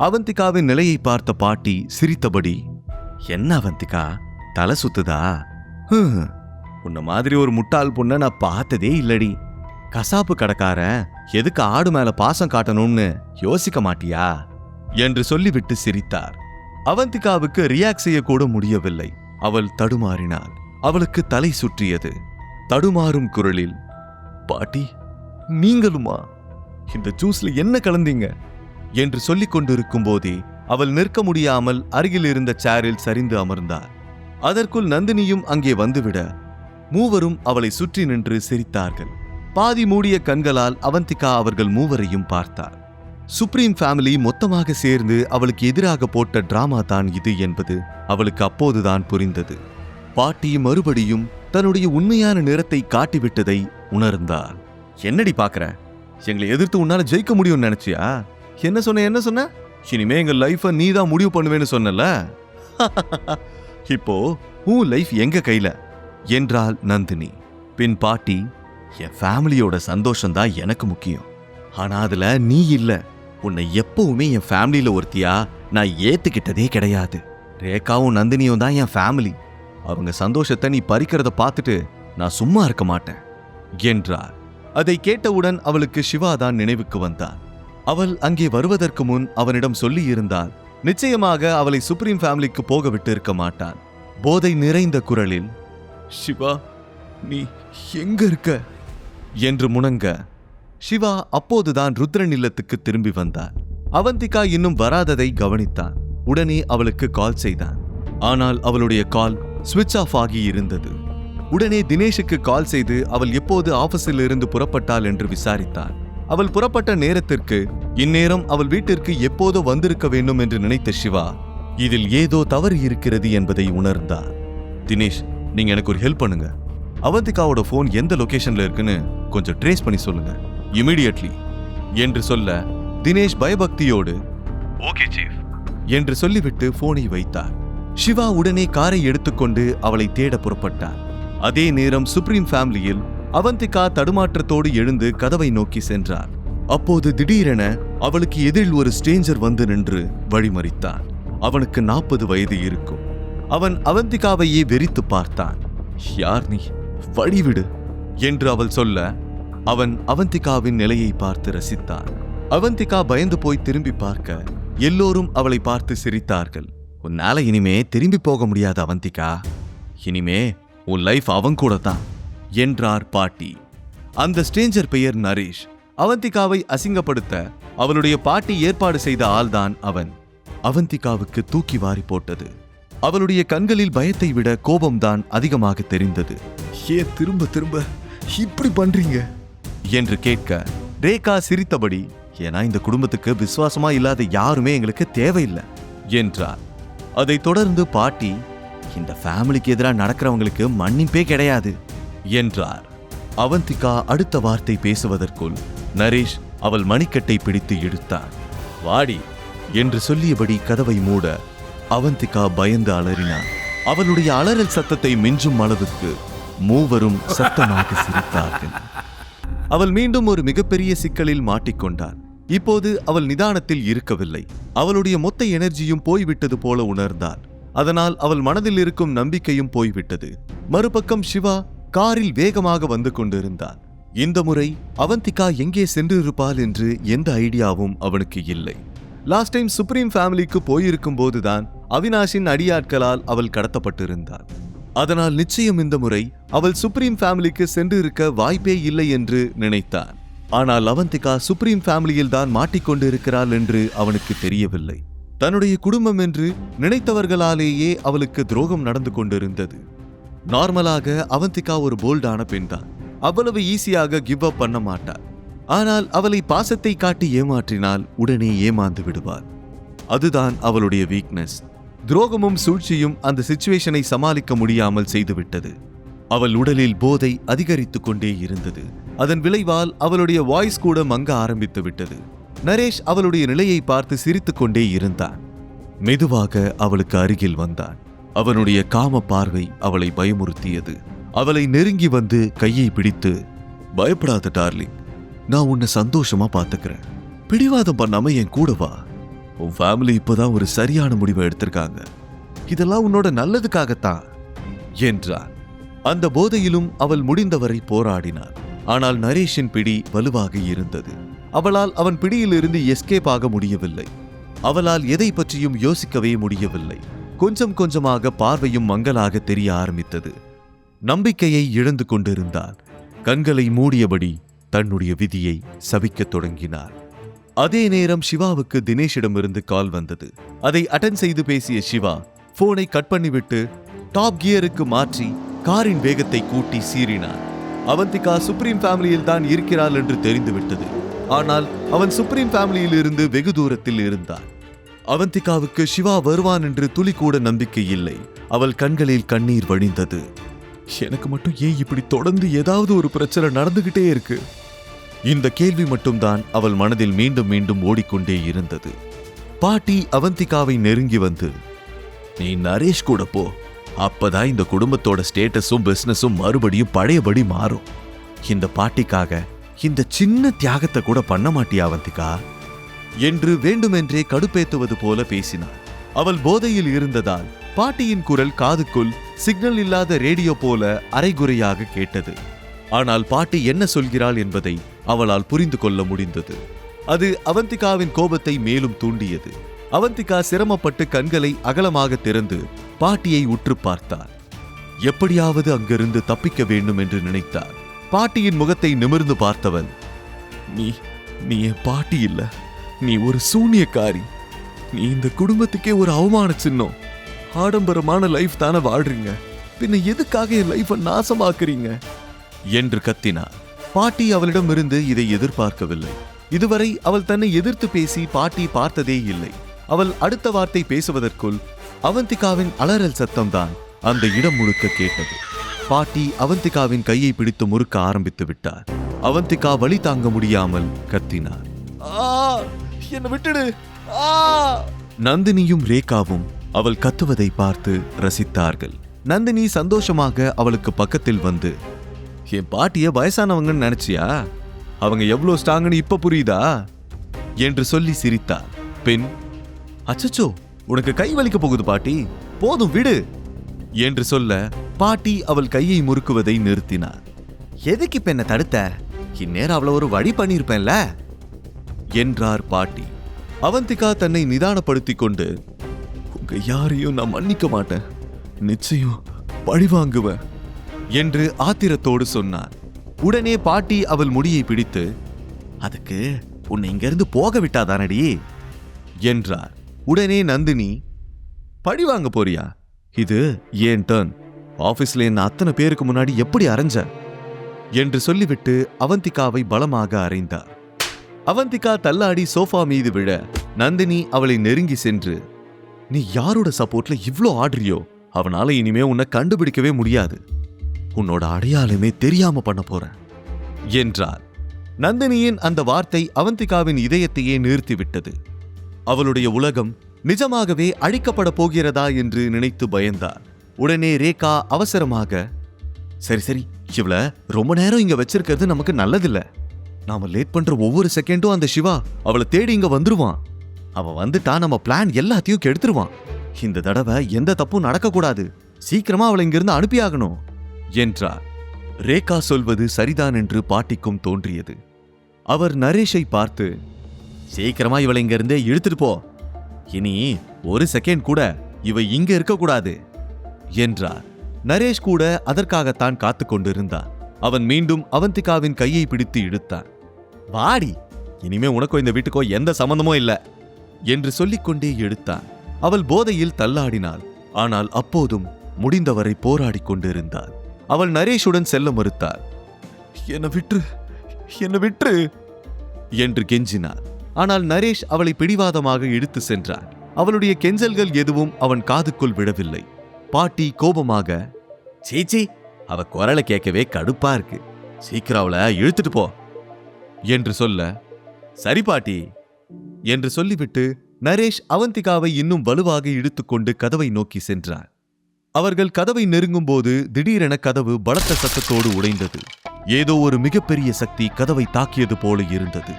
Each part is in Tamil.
அவந்திகாவின் நிலையை பார்த்த பாட்டி சிரித்தபடி, என்ன அவந்திகா, தலை சுத்துதா? உன்ன மாதிரி ஒரு முட்டாள் பொண்ண நான் பார்த்ததே இல்லடி. கசாப்பு கடைக்காரன் எதுக்கு ஆடு மேல பாசம் காட்டணும்னு யோசிக்க மாட்டியா என்று சொல்லிவிட்டு சிரித்தார். அவந்திகாவுக்கு ரியாக்ட் செய்யக்கூட முடியவில்லை. அவள் தடுமாறினாள். அவளுக்கு தலை சுற்றியது. தடுமாறும் குரலில், பாட்டி நீங்களுமா? இந்த ஜூஸ்ல என்ன கலந்தீங்க என்று சொல்லிக் கொண்டிருக்கும் போதே அவள் நிற்க முடியாமல் அருகில் இருந்த சேரில் சரிந்து அமர்ந்தார். அதற்குள் நந்தினியும் அங்கே வந்துவிட மூவரும் அவளை சுற்றி நின்று சிரித்தார்கள். பாதி மூடிய கண்களால் அவந்திகா அவர்கள் மூவரையும் பார்த்தார். சுப்ரீம் ஃபேமிலி மொத்தமாக சேர்ந்து அவளுக்கு எதிராக போட்ட டிராமா தான் இது என்பது அவளுக்கு அப்போதுதான் புரிந்தது. பாட்டி மறுபடியும் தன்னுடைய உண்மையான நிறத்தை காட்டிவிட்டதை உணர்ந்தாள். என்னடி பாக்குற? எங்களை எதிர்த்து உன்னால ஜெயிக்க முடியும்னு நினைச்சியா? என்ன சொன்ன? இனிமே எங்க லைஃப நீ தான் முடிவு பண்ணுவேன்னு சொன்னல. இப்போ உன் லைஃப் எங்க கையில என்றாள் நந்தினி. பின் பாட்டி, என் ஃபேமிலியோட சந்தோஷம் தான் எனக்கு முக்கியம். ஆனா அதுல நீ இல்ல. உன்னை எப்பவுமே என் ஃபேமிலியில ஒருத்தியா நான் ஏத்துக்கிட்டதே கிடையாது. ரேகாவும் நந்தினியும் தான் என் ஃபேமிலி. அவங்க சந்தோஷத்தை நீ பறிக்கிறத பார்த்துட்டு நான் சும்மா இருக்க மாட்டேன் என்றார். அதை கேட்டவுடன் அவளுக்கு சிவா தான் நினைவுக்கு வந்தார். அவள் அங்கே வருவதற்கு முன் அவனிடம் சொல்லி இருந்தால் நிச்சயமாக அவளை சுப்ரீம் ஃபேமிலிக்கு போக விட்டு இருக்க மாட்டான். போதை நிறைந்த குரலில், சிவா நீ எங்க இருக்க என்று முணங்க, சிவா அப்போதுதான் ருத்ரன் இல்லத்துக்கு திரும்பி வந்தார். அவந்திகா இன்னும் வராததை கவனித்தான். உடனே அவளுக்கு கால் செய்தான். ஆனால் அவளுடைய கால் ஸ்விட்ச் ஆஃப் ஆகி இருந்தது. உடனே தினேஷுக்கு கால் செய்து அவள் எப்போது ஆபீஸில் இருந்து புறப்பட்டாள் என்று விசாரித்தாள். அவள் புறப்பட்ட நேரத்திற்கு இந்நேரம் அவள் வீட்டிற்கு எப்போதோ வந்திருக்க வேண்டும் என்று நினைத்த சிவா இதில் ஏதோ தவறு இருக்கிறது என்பதை உணர்ந்தார். தினேஷ், நீங்க எனக்கு ஒரு ஹெல்ப் பண்ணுங்க. அவந்திகாவோட போன் எந்த லொகேஷன்ல இருக்குன்னு கொஞ்சம் ட்ரேஸ் பண்ணி சொல்லுங்க இமிடியட்லி என்று சொல்ல, தினேஷ் பயபக்தியோடு ஓகே சீஃப் என்று சொல்லிவிட்டு போனை வைத்தார். சிவா உடனே காரை எடுத்துக்கொண்டு அவளை தேட புறப்பட்டார். அதே நேரம் சுப்ரீம் ஃபேமிலியில் அவந்திகா தடுமாற்றத்தோடு எழுந்து கதவை நோக்கி சென்றார். அப்போது திடீரென அவளுக்கு எதிரில் ஒரு ஸ்ட்ரேஞ்சர் வந்து நின்று வழிமறித்தான். அவனுக்கு 40 வயது இருக்கும். அவன் அவந்திகாவையே வெறித்து பார்த்தான். யார் நீ? வழிவிடு என்று அவள் சொல்ல, அவன் அவந்திகாவின் நிலையை பார்த்து ரசித்தான். அவந்திகா பயந்து போய் திரும்பி பார்க்க எல்லோரும் அவளை பார்த்து சிரித்தார்கள். உன்னால இனிமே திரும்பி போக முடியாது அவந்திகா. இனிமே உன் லைஃப் அவன் கூட தான் என்றார் பாட்டி. அந்த ஸ்ட்ரேஞ்சர் பெயர் நரேஷ். அவந்திகாவை அசிங்கப்படுத்த அவளுடைய பாட்டி ஏற்பாடு செய்த ஆள்தான் அவன். அவந்திகாவுக்கு தூக்கி வாரி போட்டது. அவளுடைய கண்களில் பயத்தை விட கோபம்தான் அதிகமாக தெரிந்தது. ஏன் திரும்ப திரும்ப இப்படி பண்றீங்க என்று கேட்க, ரேகா சிரித்தபடி, ஏன்னா இந்த குடும்பத்துக்கு விசுவாசமா இல்லாத யாருமே எங்களுக்கு தேவையில்லை என்றார். அதை தொடர்ந்து பாட்டி, இந்த ஃபேமிலிக்கு எதிராக நடக்கிறவங்களுக்கு மன்னிப்பே கிடையாது என்றார். அவந்திகா அடுத்த வார்த்தை பேசுவதற்குள் நரேஷ் அவள் மணிக்கட்டை பிடித்து இழுத்தார். வாடி என்று சொல்லியபடி கதவை மூட அவந்திகா பயந்து அலறினார். அவளுடைய அலறல் சத்தத்தை மிஞ்சும் அளவுக்கு மூவரும் சத்தமாக சிரித்தார்கள். அவள் மீண்டும் ஒரு மிகப்பெரிய சிக்கலில் மாட்டிக்கொண்டாள். இப்போது அவள் நிதானத்தில் இருக்கவில்லை. அவளுடைய மொத்த எனர்ஜியும் போய்விட்டது போல உணர்ந்தாள். அதனால் அவள் மனதில் இருக்கும் நம்பிக்கையும் போய்விட்டது. மறுபக்கம் சிவா காரில் வேகமாக வந்து கொண்டிருந்தார். இந்த முறை அவந்திகா எங்கே சென்றிருப்பாள் என்று எந்த ஐடியாவும் அவனுக்கு இல்லை. லாஸ்ட் டைம் சுப்ரீம் ஃபேமிலிக்கு போயிருக்கும் போதுதான் அவினாஷின் அடியாட்களால் அவள் கடத்தப்பட்டிருந்தாள். அதனால் நிச்சயம் இந்த முறை அவள் சுப்ரீம் ஃபேமிலிக்கு சென்றிருக்க வாய்ப்பே இல்லை என்று நினைத்தான். ஆனால் அவந்திகா சுப்ரீம் ஃபேமிலியில் தான் மாட்டிக்கொண்டு இருக்கிறாள் என்று அவனுக்கு தெரியவில்லை. தன்னுடைய குடும்பம் என்று நினைத்தவர்களாலேயே அவளுக்கு துரோகம் நடந்து கொண்டிருந்தது. நார்மலாக அவந்திகா ஒரு போல்டான பெண்தான். அவ்வளவு ஈஸியாக கிவ் அப் பண்ண மாட்டாள். ஆனால் அவளை பாசத்தை காட்டி ஏமாற்றினால் உடனே ஏமாந்து விடுவாள். அதுதான் அவளுடைய வீக்னஸ். துரோகமும் சூழ்ச்சியும் அந்த சிச்சுவேஷனை சமாளிக்க முடியாமல் செய்துவிட்டது. அவள் உடலில் போதை அதிகரித்துக் கொண்டே இருந்தது. அதன் விளைவால் அவளுடைய வாய்ஸ் கூட மங்க ஆரம்பித்து விட்டது. நரேஷ் அவளுடைய நிலையை பார்த்து சிரித்துக் கொண்டே இருந்தான். மெதுவாக அவளுக்கு அருகில் வந்தான். அவனுடைய காம பார்வை அவளை பயமுறுத்தியது. அவளை நெருங்கி வந்து கையை பிடித்து, பயப்படாத டார்லிங், நான் உன்னை சந்தோஷமா பாத்துக்கிறேன். பிடிவாதம் பண்ணாம என் கூட வா உன் ஃபேமிலி இப்பதான் ஒரு சரியான முடிவை எடுத்திருக்காங்க. இதெல்லாம் உன்னோட நல்லதுக்காகத்தான் என்றார். அந்த போதையிலும் அவள் முடிந்தவரை போராடினாள். ஆனால் நரேஷின் பிடி வலுவாக இருந்தது. அவளால் அவன் பிடியிலிருந்து எஸ்கேப் ஆக முடியவில்லை. அவளால் எதை பற்றியும் யோசிக்கவே முடியவில்லை. கொஞ்சம் கொஞ்சமாக பார்வையும் மங்கலாக தெரிய ஆரம்பித்தது. நம்பிக்கையை இழந்து கொண்டிருந்தாள். கண்களை மூடியபடி தன்னுடைய விதியை சபிக்கத் தொடங்கினார். அதே நேரம் சிவாவுக்கு தினேஷிடமிருந்து கால் வந்தது. அதை அட்டெண்ட் செய்து பேசிய சிவா போனை கட் பண்ணிவிட்டு டாப் கியருக்கு மாற்றி காரின் வேகத்தை கூட்டி சீறினார். அவந்திகா சுப்ரீம் ஃபேமிலியில் தான் இருக்கிறாள் என்று தெரிந்துவிட்டது. ஆனால் அவன் சுப்ரீம் ஃபேமிலியில் இருந்து வெகு தூரத்தில் இருந்தான். அவந்திகாவுக்கு சிவா வருவான் என்று துளி கூட நம்பிக்கை இல்லை. அவள் கண்களில் கண்ணீர் வழிந்தது. எனக்கு மட்டும் ஏன் இப்படி தொடர்ந்து ஏதாவது ஒரு பிரச்சனை நடந்துகிட்டே இருக்கு? இந்த கேள்வி மட்டும்தான் அவள் மனதில் மீண்டும் மீண்டும் ஓடிக்கொண்டே இருந்தது. பாட்டி அவந்திகாவை நெருங்கி வந்து, நீ நரேஷ் கூட போ, அப்பதான் இந்த குடும்பத்தோட ஸ்டேட்டஸும் பிசினஸும் மறுபடியும் பழையபடி மாறும். இந்த பாட்டிக்காக இந்த சின்ன தியாகத்தை கூட பண்ண மாட்டியா அவந்திகா என்று வேண்டுமென்றே கடுப்பேத்துவது போல பேசினார். அவள் போதையில் இருந்ததால் பாட்டியின் குரல் காதுக்குள் சிக்னல் இல்லாத ரேடியோ போல அரைகுறையாக கேட்டது. ஆனால் பாட்டி என்ன சொல்கிறாள் என்பதை அவளால் புரிந்து கொள்ள முடிந்தது. அது அவந்திகாவின் கோபத்தை மேலும் தூண்டியது. அவந்திகா சிரமப்பட்டு கண்களை அகலமாக திறந்து பாட்டியை உற்று பார்த்தார். எப்படியாவது அங்கிருந்து தப்பிக்க வேண்டும் என்று நினைத்தார். பாட்டியின் முகத்தை நிமிர்ந்து பார்த்தவன், நீ என் பாட்டி இல்ல, நீ ஒரு சூனியக்காரி. நீ இந்த குடும்பத்துக்கே ஒரு அவமான சின்னம். ஆடம்பரமான லைஃப் தானே வாழ்றீங்க, பின்ன எதுக்காக என் லைஃபை நாசமாக்குறீங்க என்று கத்தினார். பாட்டி அவளிடமிருந்து இதை எதிர்பார்க்கவில்லை. இதுவரை அவள் தன்னை எதிர்த்து பேசி பாட்டி பார்த்ததே இல்லை. அவள் அடுத்த வார்த்தை பேசுவதற்குள் அவந்திகாவின் அலறல் சத்தம்தான் அந்த இடம் முழுக்க கேட்டது. பாட்டி அவந்திகாவின் கையை பிடித்து முறுக்க ஆரம்பித்து விட்டார். அவந்திகா வலி தாங்க முடியாமல் கத்தினார், என்ன விட்டுடு. நந்தினியும் ரேகாவும் அவள் கத்துவதை பார்த்து ரசித்தார்கள். நந்தினி சந்தோஷமாக அவளுக்கு பக்கத்தில் வந்து, என் பாட்டிய வயசானவங்கன்னு நினைச்சியா? அவங்க எவ்வளவு ஸ்ட்ராங்னு இப்ப புரியுதா என்று சொல்லி சிரித்தார். பின், அச்சச்சோ, உனக்கு கை வலிக்க போகுது பாட்டி, போதும் விடு என்று சொல்ல பாட்டி அவள் கையை முறுக்குவதை நிறுத்தினார். எதுக்கு இப்ப என்ன தடுத்த? இந்நேரம் அவளை ஒரு வழி பண்ணிருப்பேன்ல என்றார் பாட்டி. அவந்திகா தன்னை நிதானப்படுத்திக் கொண்டு, உங்க யாரையும் நான் மன்னிக்க மாட்டேன், நிச்சயம் பழி வாங்குவேன் என்று ஆத்திரத்தோடு சொன்னார். உடனே பாட்டி அவள் முடியை பிடித்து, அதுக்கு உன்னை இங்கிருந்து போக விட்டாதானடி என்றார். உடனே நந்தினி, பழி வாங்க போறியா? இது ஏன் டர்ன். ஆபீஸ்ல என்ன அத்தனை பேருக்கு முன்னாடி எப்படி அரைஞ்ச என்று சொல்லிவிட்டு அவந்திகாவை பலமாக அறைந்தார். அவந்திகா தள்ளாடி சோஃபா மீது விழ நந்தினி அவளை நெருங்கி சென்று, நீ யாரோட சப்போர்ட்ல இவ்ளோ ஆடுறியோ அவனால இனிமே உன்னை கண்டுபிடிக்கவே முடியாது. உன்னோட அடையாளமே தெரியாம பண்ண போறேன் என்றார். நந்தினியின் அந்த வார்த்தை அவந்திகாவின் இதயத்தையே நிறுத்திவிட்டது. அவளுடைய உலகம் நிஜமாகவே அழிக்கப்பட போகிறதா என்று நினைத்து பயந்தார். உடனே ரேகா அவசரமாக, சரி சரி, இவள ரொம்ப நேரம் இங்க வச்சிருக்கிறது நமக்கு நல்லதில்ல. நாம லேட் பண்ற ஒவ்வொரு செகண்டும் அந்த சிவா அவளை தேடி இங்க வந்துருவான். அவன் வந்துட்டா நம்ம பிளான் எல்லாத்தையும் கெடுத்துருவான். இந்த தடவை எந்த தப்பும் நடக்கக்கூடாது. சீக்கிரமா அவளை இங்கிருந்து அனுப்பியாகணும் என்றார். ரேகா சொல்வது சரிதான் என்று பாட்டிக்கும் தோன்றியது. அவர் நரேஷை பார்த்து, சீக்கிரமா இவளை இங்க இருந்தே இழுத்துட்டு போ, இனி ஒரு செகண்ட் கூட இவ இங்க இருக்கக்கூடாது என்றார். நரேஷ் கூட அதற்காகத்தான் காத்து கொண்டிருந்தான். அவன் மீண்டும் அவந்திகாவின் கையை பிடித்து இழுத்தான். வாடி, இனிமே உனக்கோ இந்த வீட்டுக்கோ எந்த சம்பந்தமோ இல்ல என்று சொல்லிக்கொண்டே எடுத்தான். அவள் போதையில் தள்ளாடினாள். ஆனால் அப்போதும் முடிந்தவரை போராடி கொண்டிருந்தாள். அவள் நரேஷுடன் செல்ல மறுத்தாள். என்ன விற்று, என்ன விற்று என்று கெஞ்சினாள். ஆனால் நரேஷ் அவளை பிடிவாதமாக இழுத்து சென்றார். அவளுடைய கெஞ்சல்கள் எதுவும் அவன் காதுக்குள் விடவில்லை. பாட்டி கோபமாக, சீச்சி, அவ குரலை கேட்கவே கடுப்பா இருக்கு, சீக்கிரம் அவளை இழுத்துட்டு போ என்று சொல்ல, சரி பாட்டி என்று சொல்லிவிட்டு நரேஷ் அவந்திகாவை இன்னும் வலுவாக இழுத்துக்கொண்டு கதவை நோக்கி சென்றார். அவர்கள் கதவை நெருங்கும் போது திடீரென கதவு பலத்த சத்தத்தோடு உடைந்தது. ஏதோ ஒரு மிகப்பெரிய சக்தி கதவை தாக்கியது போல இருந்தது.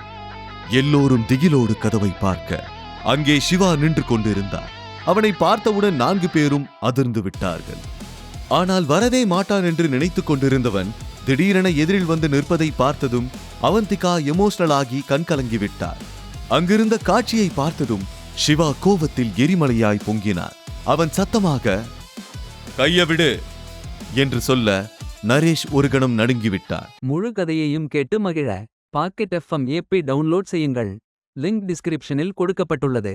எல்லோரும் திகிலோடு கதவை பார்க்க அங்கே சிவா நின்று கொண்டிருந்தார். அவனை பார்த்தவுடன் 4 பேரும் அதிர்ந்து விட்டார்கள். ஆனால் வரவே மாட்டான் என்று நினைத்துக் கொண்டிருந்தவன் திடீரென எதிரில் வந்து நிற்பதை பார்த்ததும் அவந்திகா எமோஷனல் ஆகி கண்கலங்கி விட்டார். அங்கிருந்த காட்சியை பார்த்ததும் சிவா கோபத்தில் எரிமலையாய் பொங்கினார். அவன் சத்தமாக கைய விடு என்று சொல்ல நரேஷ் ஒரு கணம் நடுங்கிவிட்டார். முழு கதையையும் கேட்டு மகிழ பாக்கெட் FM ஆப்பை டவுன்லோட் செய்யுங்கள். லிங்க் டிஸ்கிரிப்ஷனில் கொடுக்கப்பட்டுள்ளது.